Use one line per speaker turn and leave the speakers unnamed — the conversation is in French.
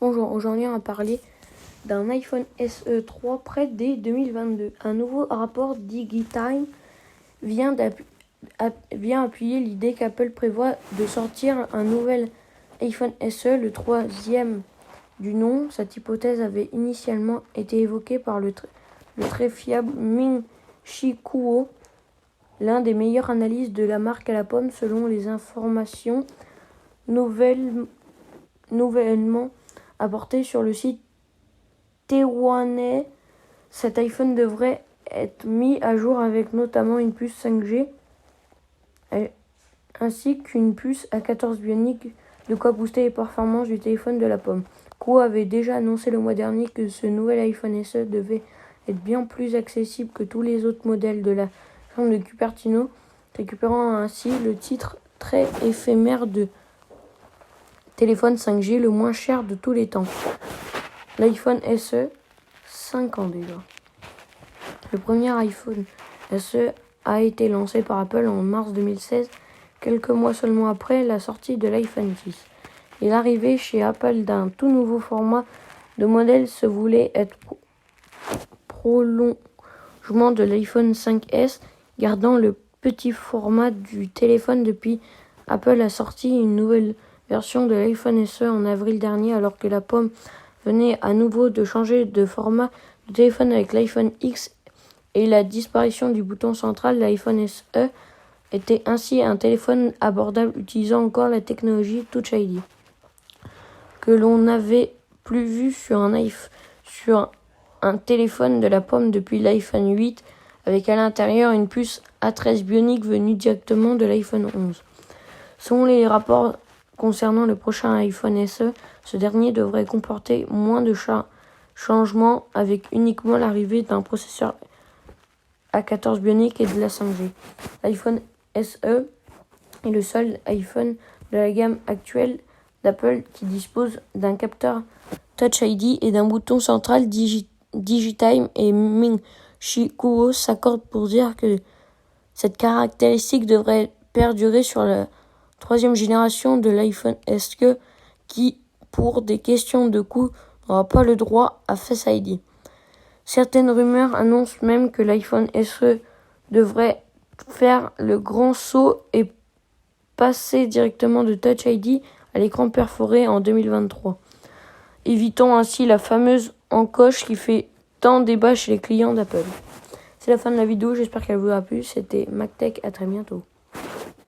Bonjour, aujourd'hui on va parler d'un iPhone SE 3 prêt dès 2022. Un nouveau rapport DigiTime vient appuyer l'idée qu'Apple prévoit de sortir un nouvel iPhone SE, le troisième du nom. Cette hypothèse avait initialement été évoquée par le très fiable Ming-Chi Kuo, l'un des meilleurs analystes de la marque à la pomme. Selon les informations nouvellement apportées sur le site taïwanais, cet iPhone devrait être mis à jour avec notamment une puce 5G ainsi qu'une puce A14 Bionic, de quoi booster les performances du téléphone de la pomme. Kuo avait déjà annoncé le mois dernier que ce nouvel iPhone SE devait être bien plus accessible que tous les autres modèles de la firme de Cupertino, récupérant ainsi le titre très éphémère de téléphone 5G le moins cher de tous les temps. L'iPhone SE, 5 ans déjà. Le premier iPhone SE a été lancé par Apple en mars 2016, quelques mois seulement après la sortie de l'iPhone 10. Et l'arrivée chez Apple d'un tout nouveau format de modèle se voulait être prolongement de l'iPhone 5S, gardant le petit format du téléphone. Depuis, Apple a sorti une nouvelle version de l'iPhone SE en avril dernier, alors que la pomme venait à nouveau de changer de format de téléphone avec l'iPhone X et la disparition du bouton central. L'iPhone SE était ainsi un téléphone abordable utilisant encore la technologie Touch ID, que l'on n'avait plus vu sur un téléphone de la pomme depuis l'iPhone 8, avec à l'intérieur une puce A13 Bionic venue directement de l'iPhone 11. Selon les rapports concernant le prochain iPhone SE, ce dernier devrait comporter moins de changements, avec uniquement l'arrivée d'un processeur A14 Bionic et de la 5G. L'iPhone SE est le seul iPhone de la gamme actuelle d'Apple qui dispose d'un capteur Touch ID et d'un bouton central DigiTime, et Ming-Chi Kuo s'accorde pour dire que cette caractéristique devrait perdurer sur la troisième génération de l'iPhone SE, qui, pour des questions de coût, n'aura pas le droit à Face ID. Certaines rumeurs annoncent même que l'iPhone SE devrait faire le grand saut et passer directement de Touch ID à l'écran perforé en 2023, évitant ainsi la fameuse encoche qui fait tant débat chez les clients d'Apple. C'est la fin de la vidéo, j'espère qu'elle vous a plu. C'était MacTech, à très bientôt.